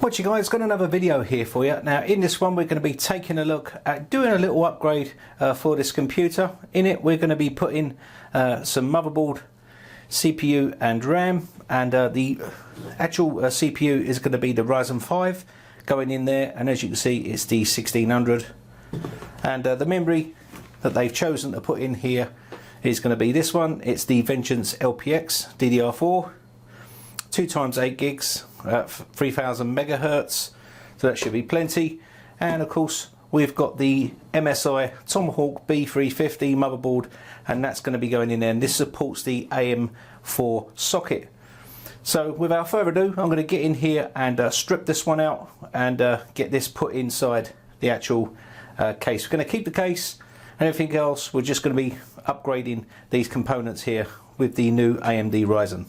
What you guys, got another video here for you. Now in this one we're going to be taking a look at doing a little upgrade for this computer. In it we're going to be putting some motherboard, CPU and RAM, and the actual CPU is going to be the Ryzen 5 going in there, and as you can see it's the 1600, and the memory that they've chosen to put in here is going to be this one. It's the Vengeance LPX DDR4, 2 times 8 gigs, 3000 megahertz, so that should be plenty. And of course we've got the MSI Tomahawk B350 motherboard, and that's going to be going in there, and this supports the AM4 socket. So without further ado, I'm going to get in here and strip this one out and get this put inside the actual case. We're going to keep the case and everything else. We're just going to be upgrading these components here with the new AMD Ryzen.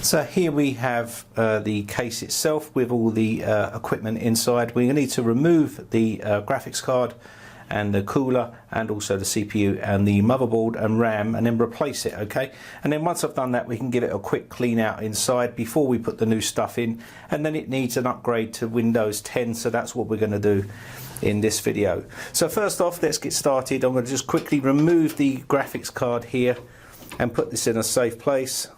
So here we have the case itself with all the equipment inside. We need to remove the graphics card and the cooler and also the CPU and the motherboard and RAM, and then replace it, okay? And then once I've done that, we can give it a quick clean out inside before we put the new stuff in, and then it needs an upgrade to Windows 10, so that's what we're going to do in this video. So first off, let's get started. I'm going to just quickly remove the graphics card here and put this in a safe place.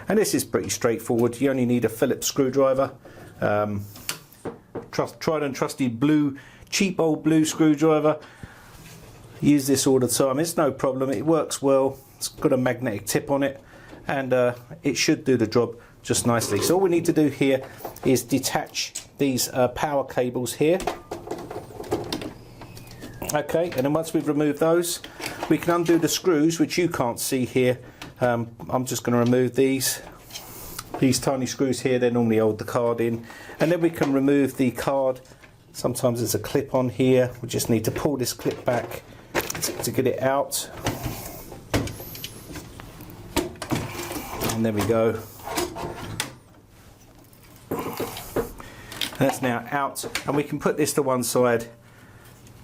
And this is pretty straightforward. You only need a Phillips screwdriver, tried and trusted blue, cheap old blue screwdriver. Use this all the time, it's no problem, it works well. It's got a magnetic tip on it, and it should do the job just nicely. So all we need to do here is detach these power cables here. Okay, and then once we've removed those, we can undo the screws, which you can't see here. I'm just going to remove these tiny screws here. They normally hold the card in, and then we can remove the card. Sometimes there's a clip on here. We just need to pull this clip back to get it out, and there we go. That's now out, and we can put this to one side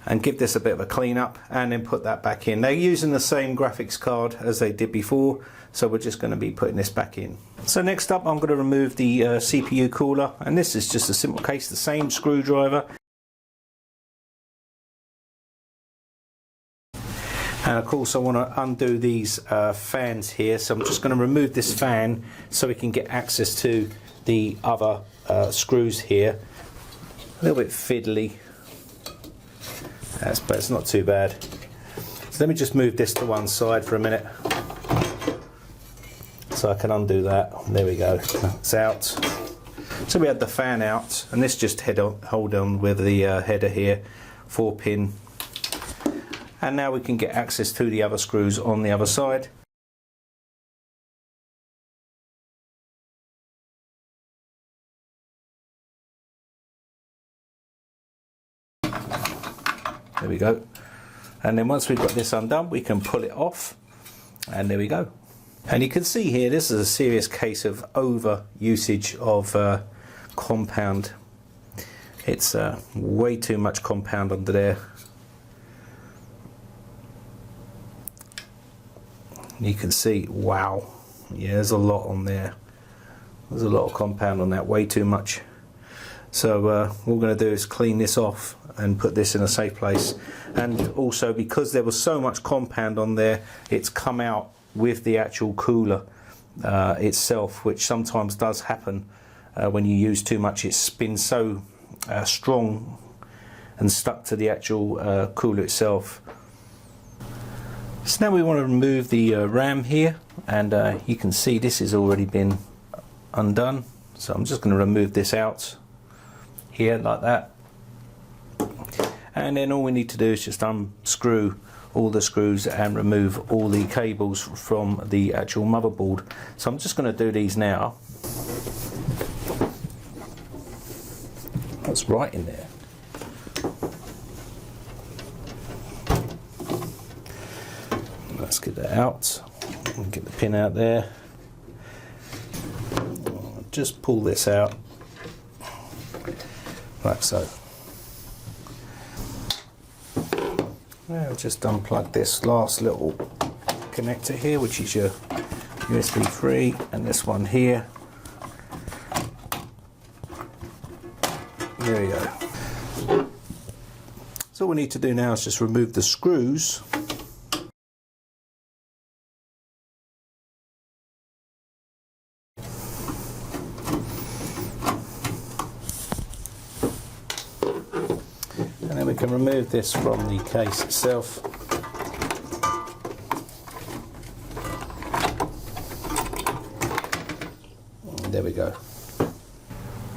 and give this a bit of a clean up, and then put that back in. They're using the same graphics card as they did before, so we're just going to be putting this back in. So next up, I'm going to remove the CPU cooler, and this is just a simple case, the same screwdriver. And of course I want to undo these fans here, so I'm just going to remove this fan so we can get access to the other screws here. A little bit fiddly, but it's not too bad. So let me just move this to one side for a minute so I can undo that. There we go, it's out. So we had the fan out, and this just hold on with the header here, 4-pin. And now we can get access to the other screws on the other side. There we go. And then once we've got this undone, we can pull it off, and there we go. And you can see here, this is a serious case of over usage of compound. It's way too much compound under there. You can see, wow, yeah, there's a lot on there. There's a lot of compound on that, way too much. So what we're going to do is clean this off and put this in a safe place. And also, because there was so much compound on there, it's come out with the actual cooler itself, which sometimes does happen when you use too much. It spins so strong and stuck to the actual cooler itself. So now we want to remove the RAM here, and you can see this has already been undone. So I'm just going to remove this out here like that, and then all we need to do is just unscrew all the screws and remove all the cables from the actual motherboard. So I'm just going to do these now. That's right in there. Let's get that out and get the pin out there. Just pull this out like so. Now just unplug this last little connector here, which is your USB 3, and this one here. There we go. So all we need to do now is just remove the screws. And then we can remove this from the case itself. And there we go.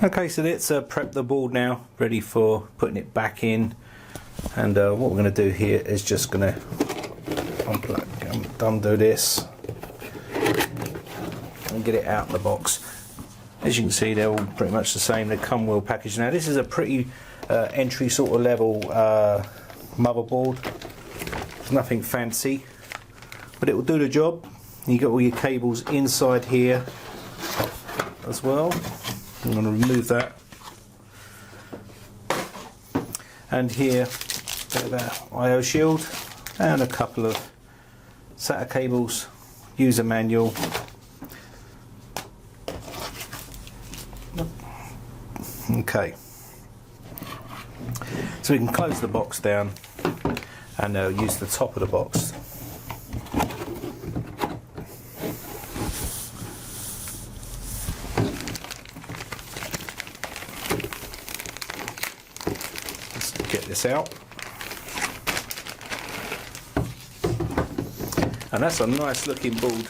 Okay, so let's prep the board now, ready for putting it back in. And what we're going to do here is just going to undo this and get it out of the box. As you can see, they're all pretty much the same. They come well packaged. Now this is a pretty entry sort of level motherboard. It's nothing fancy, but it will do the job. You got all your cables inside here as well. I'm going to remove that. And here, the I/O shield and a couple of SATA cables, user manual. Okay, so we can close the box down and use the top of the box. Let's get this out. And that's a nice looking board.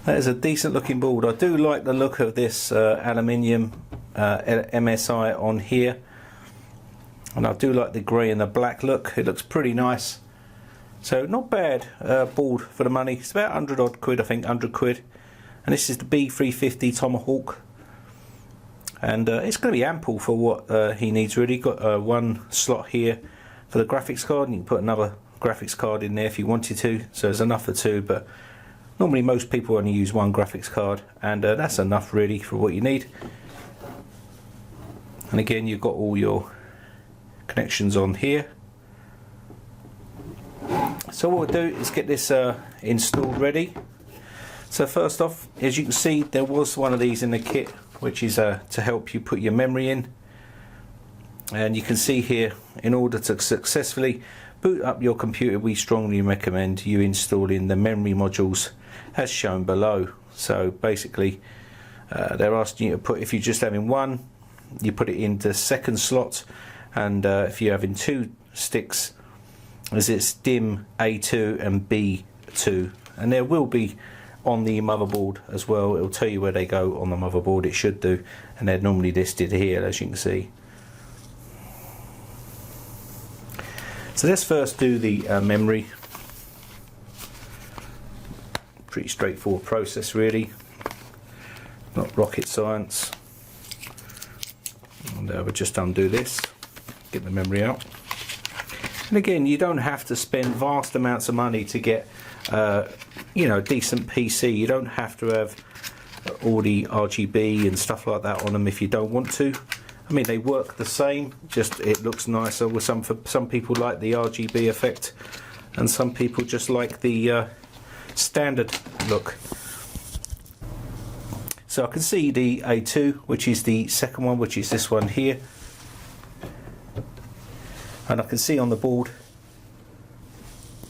That is a decent looking board. I do like the look of this aluminium MSI on here, and I do like the grey and the black look. It looks pretty nice. So not bad board for the money. It's about 100 odd quid, I think, 100 quid. And this is the B350 Tomahawk, and it's going to be ample for what he needs really. Got one slot here for the graphics card, and you can put another graphics card in there if you wanted to, so there's enough for two, but normally most people only use one graphics card, and that's enough really for what you need. And again, you've got all your connections on here. So what we'll do is get this installed ready. So first off, as you can see, there was one of these in the kit, which is to help you put your memory in. And you can see here, in order to successfully boot up your computer, we strongly recommend you installing the memory modules as shown below. So basically, they're asking you to put, if you're just having one, you put it into second slot, and if you're having two sticks, as it's DIMM A2 and B2, and there will be on the motherboard as well. It'll tell you where they go on the motherboard, it should do, and they're normally listed here, as you can see. So let's first do the memory. Pretty straightforward process really, not rocket science. And we'll just undo this, get the memory out. And again, you don't have to spend vast amounts of money to get you know, a decent PC. You don't have to have all the RGB and stuff like that on them if you don't want to. I mean, they work the same, just it looks nicer. With some people like the RGB effect, and some people just like the standard look. So I can see the A2, which is the second one, which is this one here, and I can see on the board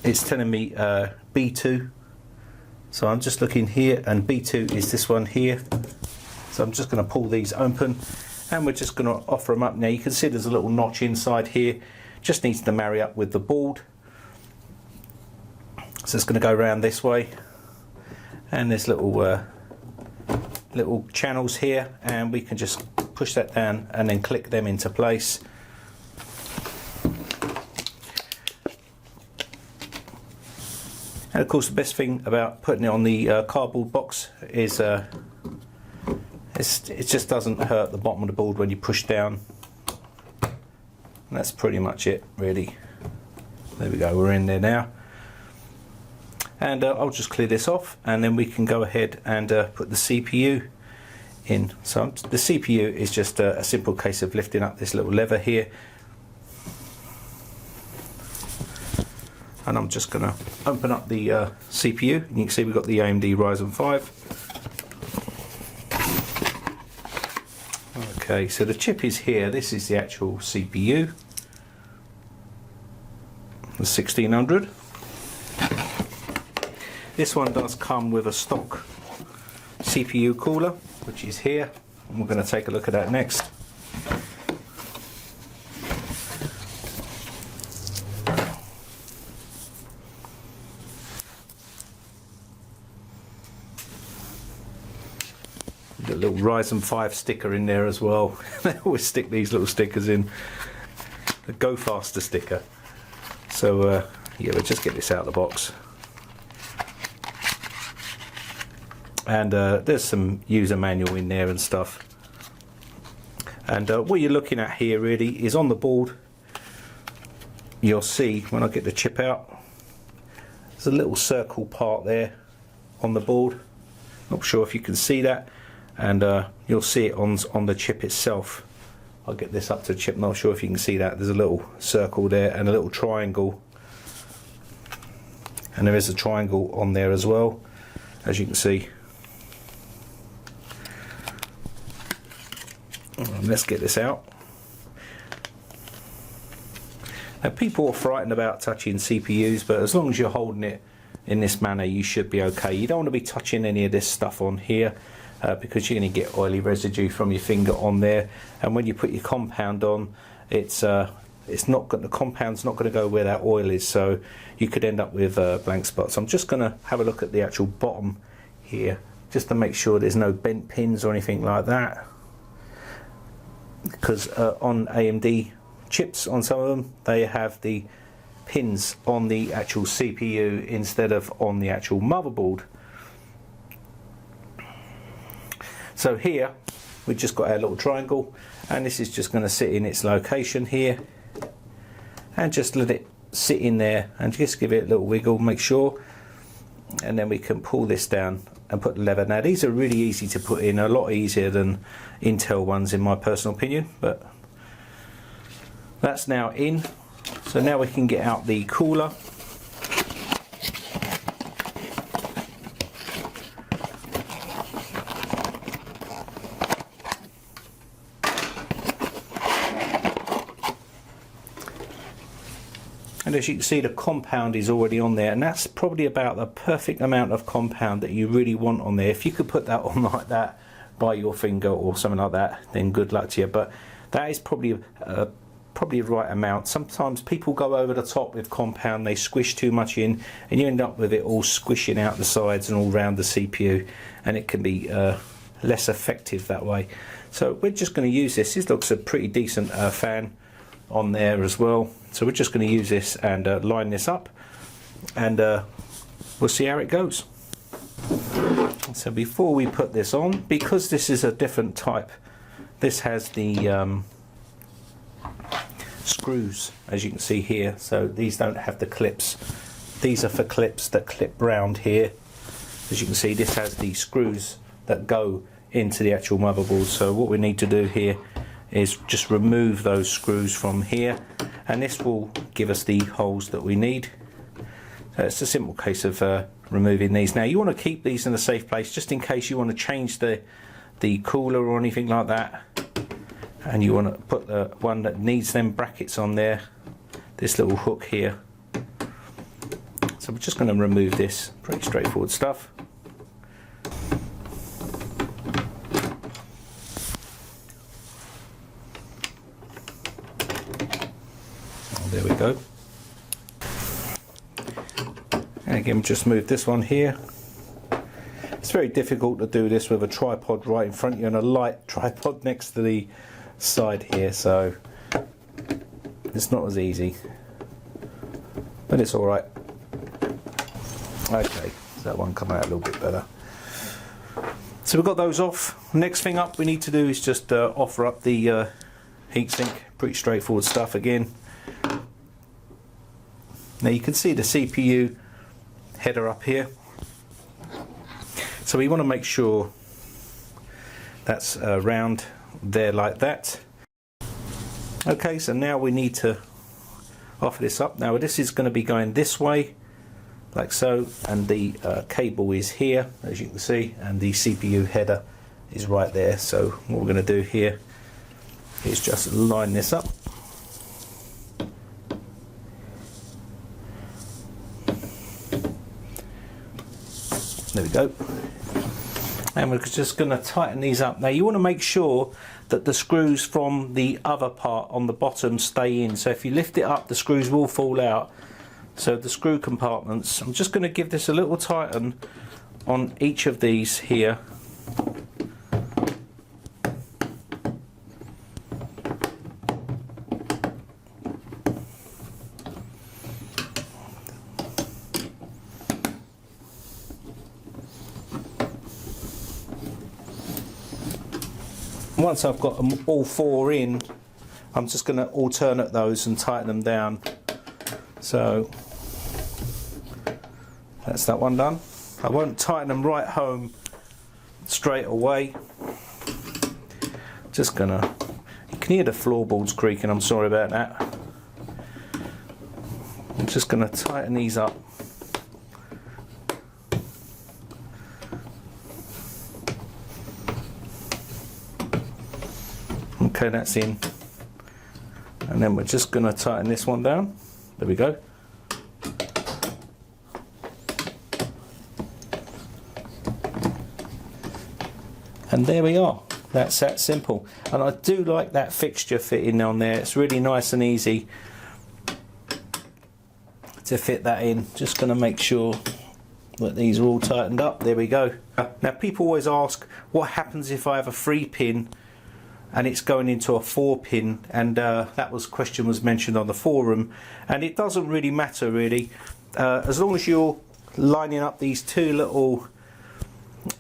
it's telling me B2. So I'm just looking here, and B2 is this one here. So I'm just going to pull these open, and we're just going to offer them up. Now you can see there's a little notch inside here, just needs to marry up with the board. So it's going to go around this way, and there's little little channels here, and we can just push that down and then click them into place. And of course, the best thing about putting it on the cardboard box is it just doesn't hurt the bottom of the board when you push down. And that's pretty much it really. There we go, we're in there now. And I'll just clear this off, and then we can go ahead and put the CPU in. So the CPU is just a simple case of lifting up this little lever here. and I'm just going to open up the CPU, and you can see we've got the AMD Ryzen 5. Okay, so the chip is here. This is the actual CPU, the 1600. This one does come with a stock CPU cooler, which is here, and we're going to take a look at that next. A little Ryzen 5 sticker in there as well. They always stick these little stickers in. The Go Faster sticker. So yeah, we'll just get this out of the box. And there's some user manual in there and stuff. And what you're looking at here really is on the board. You'll see when I get the chip out, there's a little circle part there on the board. Not sure if you can see that. And you'll see it on the chip itself. I'll get this up to the chip, not sure if you can see that. There's a little circle there and a little triangle. And there is a triangle on there as well, as you can see. Let's get this out. Now, people are frightened about touching CPUs, but as long as you're holding it in this manner, you should be okay. You don't want to be touching any of this stuff on here. Because you're going to get oily residue from your finger on there, and when you put your compound on, the compound's not going to go where that oil is, so you could end up with blank spots. I'm just going to have a look at the actual bottom here, just to make sure there's no bent pins or anything like that. Because on AMD chips, on some of them, they have the pins on the actual CPU instead of on the actual motherboard. So here we've just got our little triangle, and this is just going to sit in its location here, and just let it sit in there and just give it a little wiggle, make sure, and then we can pull this down and put the lever. Now these are really easy to put in, a lot easier than Intel ones in my personal opinion, but that's now in. So now we can get out the cooler. And as you can see, the compound is already on there, and that's probably about the perfect amount of compound that you really want on there. If you could put that on like that by your finger or something like that, then good luck to you. But that is probably the right amount. Sometimes people go over the top with compound, they squish too much in, and you end up with it all squishing out the sides and all around the CPU, and it can be less effective that way. So we're just going to use this. This looks a pretty decent fan on there as well, so we're just going to use this and line this up, and we'll see how it goes. So before we put this on, because this is a different type, this has the screws, as you can see here, so these don't have the clips. These are for clips that clip round here. As you can see, this has the screws that go into the actual motherboard. So what we need to do here is just remove those screws from here, and this will give us the holes that we need. So it's a simple case of removing these. Now you want to keep these in a safe place, just in case you want to change the cooler or anything like that, and you want to put the one that needs them brackets on there, this little hook here. So we're just going to remove this, pretty straightforward stuff. There we go. And again, just move this one here. It's very difficult to do this with a tripod right in front of you and a light tripod next to the side here, so it's not as easy, but it's alright. Okay, so that one come out a little bit better. So we've got those off. Next thing up we need to do is just offer up the heatsink. Pretty straightforward stuff again. Now you can see the CPU header up here, so we want to make sure that's round there like that. Okay, so now we need to offer this up. Now this is going to be going this way, like so, and the cable is here, as you can see, and the CPU header is right there. So what we're going to do here is just line this up. There we go. And we're just going to tighten these up. Now you want to make sure that the screws from the other part on the bottom stay in. So if you lift it up, the screws will fall out. So the screw compartments, I'm just going to give this a little tighten on each of these here. Once I've got them all four in, I'm just going to alternate those and tighten them down. So that's that one done. I won't tighten them right home straight away. Just gonna, you can hear the floorboards creaking, I'm sorry about that. I'm just gonna tighten these up. Okay, that's in. And then we're just going to tighten this one down. There we go. And there we are. That's that simple. And I do like that fixture fitting on there. It's really nice and easy to fit that in. Just going to make sure that these are all tightened up. There we go. Now people always ask, what happens if I have a 3-pin and it's going into a 4-pin, and that question was mentioned on the forum, and it doesn't really matter really, as long as you're lining up these two little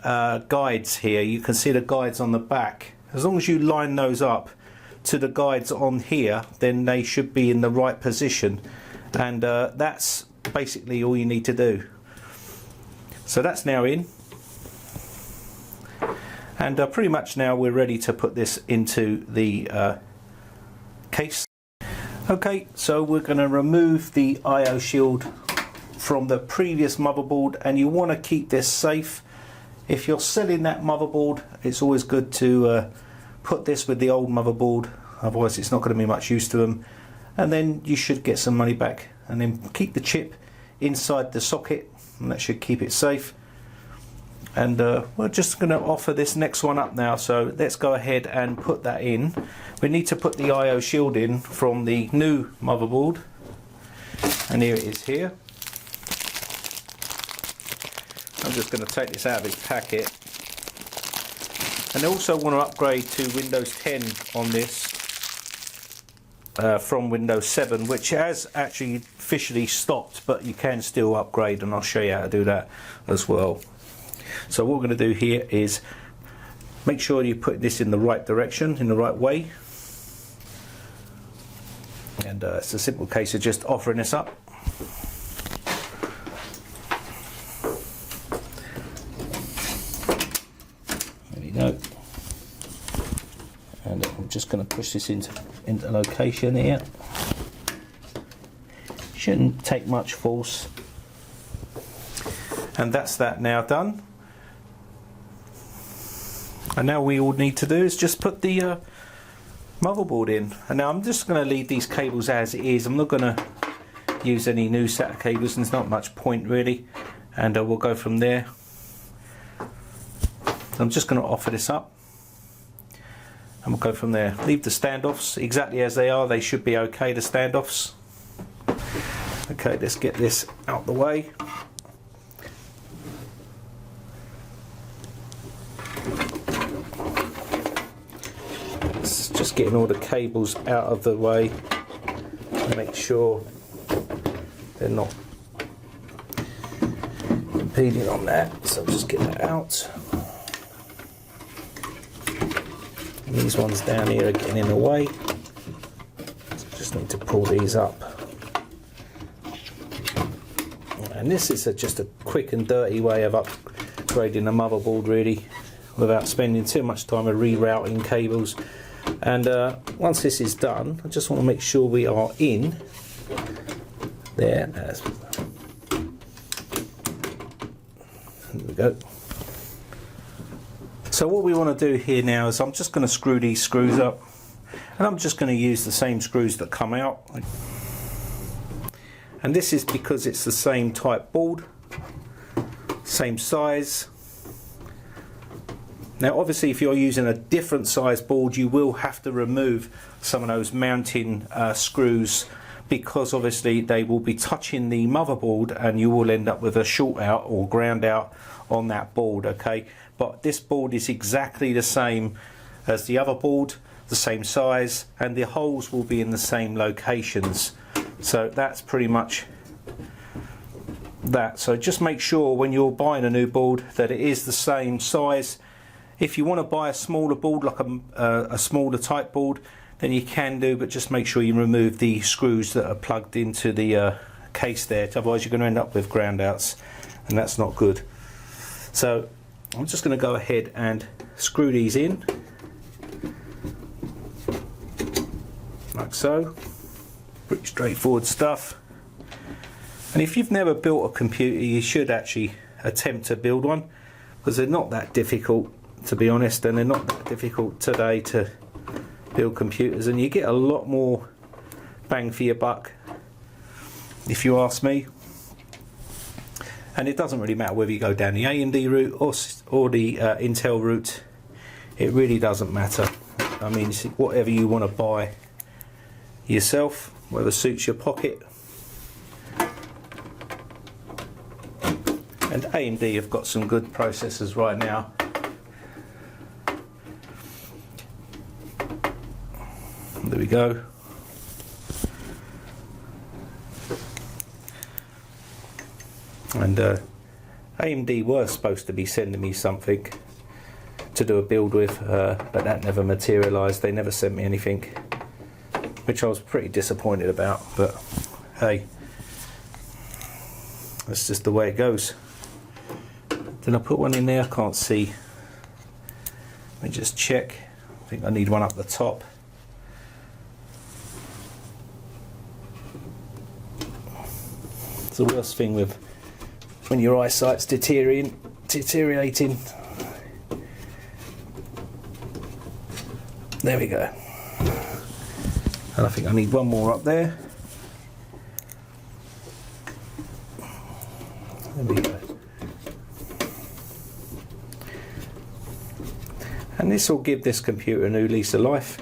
guides here. You can see the guides on the back. As long as you line those up to the guides on here, then they should be in the right position, and that's basically all you need to do. So that's now in. And pretty much now we're ready to put this into the case. Okay, so we're going to remove the I/O shield from the previous motherboard, and you want to keep this safe. If you're selling that motherboard, it's always good to put this with the old motherboard, otherwise it's not going to be much use to them, and then you should get some money back. And then keep the chip inside the socket, and that should keep it safe. And we're just going to offer this next one up now, so let's go ahead and put that in. We need to put the I/O shield in from the new motherboard, and here it is here. I'm just going to take this out of its packet. And I also want to upgrade to Windows 10 on this from Windows 7, which has actually officially stopped, but you can still upgrade, and I'll show you how to do that as well. So what we're going to do here is make sure you put this in the right direction, in the right way. And it's a simple case of just offering this up. There we go. And I'm just going to push this into location here. Shouldn't take much force. And that's that now done. And now we all need to do is just put the motherboard in. And now I'm just going to leave these cables as it is. I'm not going to use any new set of cables, and there's not much point really. And we'll go from there. So I'm just going to offer this up, and we'll go from there. Leave the standoffs exactly as they are. They should be okay, the standoffs. Okay, let's get this out the way. Just getting all the cables out of the way to make sure they're not impeding on that. So just get that out. And these ones down here are getting in the way. So just need to pull these up. And this is just a quick and dirty way of upgrading a motherboard really, without spending too much time of rerouting cables. And once this is done, I just want to make sure we are in there. There we go. So what we want to do here now is I'm just going to screw these screws up, and I'm just going to use the same screws that come out, and this is because it's the same type board, same size. Now obviously if you're using a different size board, you will have to remove some of those mounting screws, because obviously they will be touching the motherboard and you will end up with a short out or ground out on that board. Okay, but this board is exactly the same as the other board, the same size, and the holes will be in the same locations. So that's pretty much that. So just make sure when you're buying a new board that it is the same size. If you want to buy a smaller board, like a smaller type board, then you can do, but just make sure you remove the screws that are plugged into the case there, otherwise you're going to end up with ground outs, and that's not good. So I'm just going to go ahead and screw these in like so. Pretty straightforward stuff. And if you've never built a computer, you should actually attempt to build one, because they're not that difficult, to be honest, and they're not that difficult today to build computers, and you get a lot more bang for your buck, if you ask me. And it doesn't really matter whether you go down the AMD route or the Intel route. It really doesn't matter. I mean, whatever you want to buy yourself, whatever suits your pocket. And AMD have got some good processors right now. There we go. And AMD were supposed to be sending me something to do a build with, but that never materialised. They never sent me anything, which I was pretty disappointed about, but hey, that's just the way it goes. Did I put one in there? I can't see. Let me just check. I think I need one up the top. It's the worst thing with when your eyesight's deteriorating. There we go. And I think I need one more up there. There we go. And this will give this computer a new lease of life.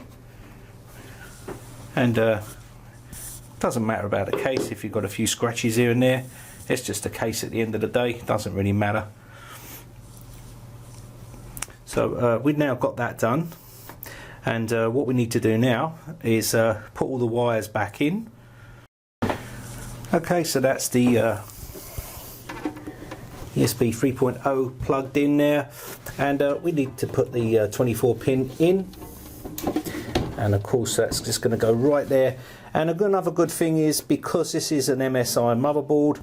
And doesn't matter about the case if you've got a few scratches here and there. It's just a case at the end of the day. Doesn't really matter. So we've now got that done. And what we need to do now is put all the wires back in. Okay, so that's the USB 3.0 plugged in there, and we need to put the 24 pin in, and of course that's just going to go right there. And another good thing is, because this is an MSI motherboard,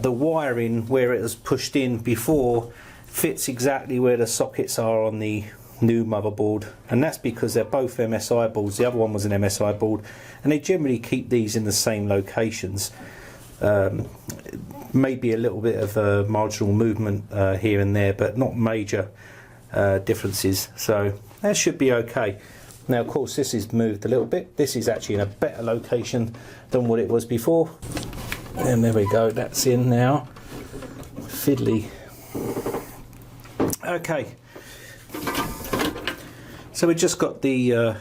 the wiring where it was pushed in before fits exactly where the sockets are on the new motherboard, and that's because they're both MSI boards. The other one was an MSI board, and they generally keep these in the same locations. Maybe a little bit of marginal movement here and there, but not major differences, so that should be okay. Now of course this is moved a little bit. This is actually in a better location than what it was before, and there we go, that's in now. Fiddly. Okay, so we just got the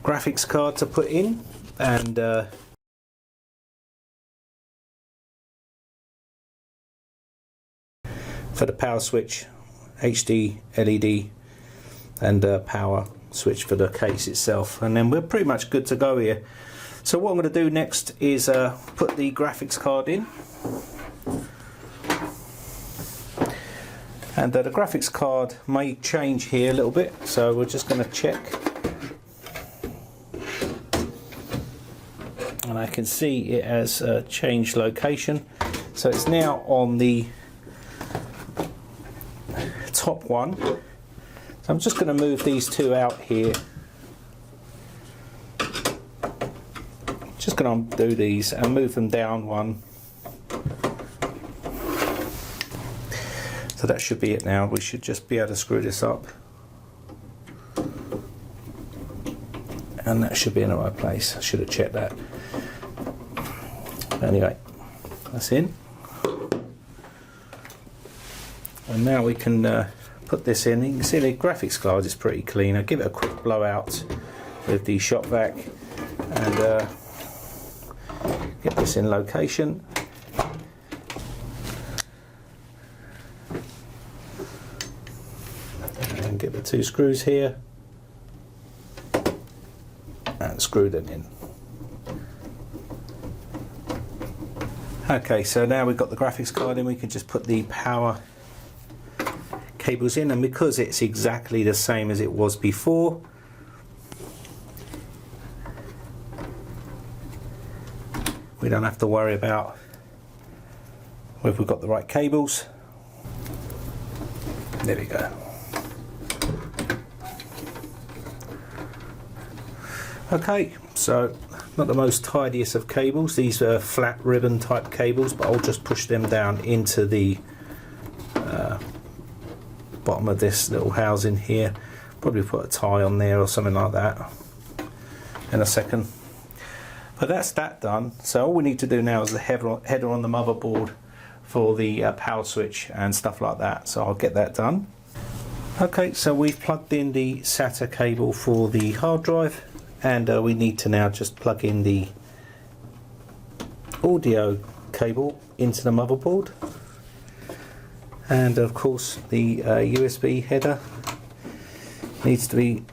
graphics card to put in, and for the power switch, HD, LED, and power switch for the case itself, and then we're pretty much good to go here. So what I'm going to do next is put the graphics card in, and the graphics card may change here a little bit, so we're just going to check. And I can see it has changed location, so it's now on the top one. So I'm just going to move these two out here, just going to undo these and move them down one. So that should be it now. We should just be able to screw this up. And that should be in the right place. I should have checked that. Anyway, that's in. And now we can put this in. You can see the graphics card is pretty clean. I'll give it a quick blowout with the shop vac and get this in location. And get the two screws here and screw them in. Okay, so now we've got the graphics card in, we can just put the power cables in, and because it's exactly the same as it was before, we don't have to worry about whether we've got the right cables. There we go. Okay, so not the most tidiest of cables. These are flat ribbon type cables, but I'll just push them down into the bottom of this little housing here. Probably put a tie on there or something like that in a second. But that's that done. So all we need to do now is the header on the motherboard for the power switch and stuff like that. So I'll get that done. Okay, so we've plugged in the SATA cable for the hard drive, and we need to now just plug in the audio cable into the motherboard. And of course the USB header needs to be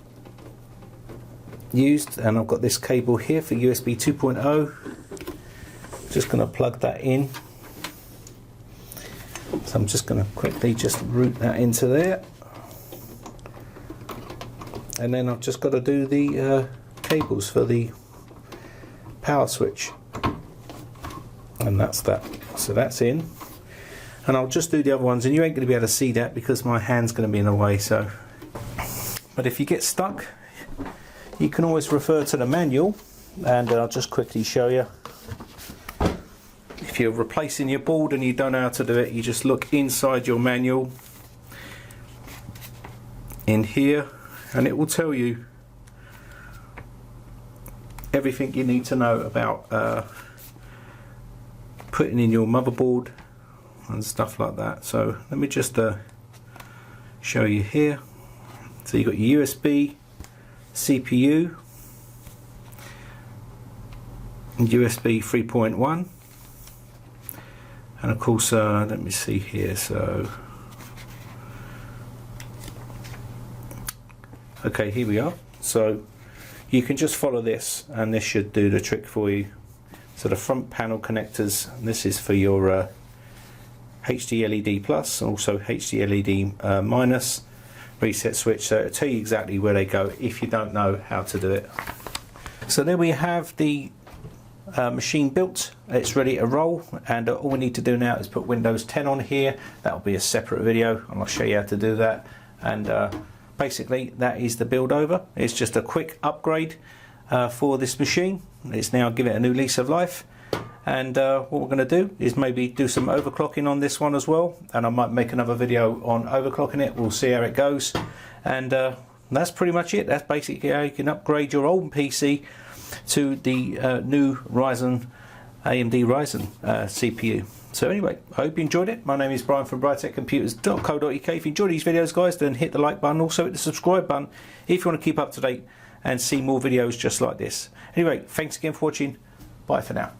used, and I've got this cable here for USB 2.0. Just going to plug that in. So I'm just going to quickly just route that into there, and then I've just got to do the cables for the power switch, and that's that. So that's in, and I'll just do the other ones, and you ain't going to be able to see that because my hand's going to be in the way. So, but if you get stuck, you can always refer to the manual, and I'll just quickly show you. If you're replacing your board and you don't know how to do it, you just look inside your manual in here, and it will tell you everything you need to know about putting in your motherboard and stuff like that. So let me just show you here. So you've got your USB, CPU, and USB 3.1, and of course let me see here. So okay, here we are. So you can just follow this and this should do the trick for you. So the front panel connectors, and this is for your HD LED plus, also HD LED minus reset switch. So it'll tell you exactly where they go if you don't know how to do it. So there we have the machine built. It's ready to roll, and all we need to do now is put Windows 10 on here. That'll be a separate video and I'll show you how to do that. And basically that is the build over. It's just a quick upgrade for this machine. It's now given it a new lease of life, and what we're going to do is maybe do some overclocking on this one as well, and I might make another video on overclocking it. We'll see how it goes, and that's pretty much it. That's basically how you can upgrade your old PC to the new Ryzen, AMD Ryzen CPU. So anyway, I hope you enjoyed it. My name is Brian from briteccomputers.co.uk. If you enjoy these videos, guys, then hit the like button. Also hit the subscribe button if you want to keep up to date and see more videos just like this. Anyway, thanks again for watching. Bye for now.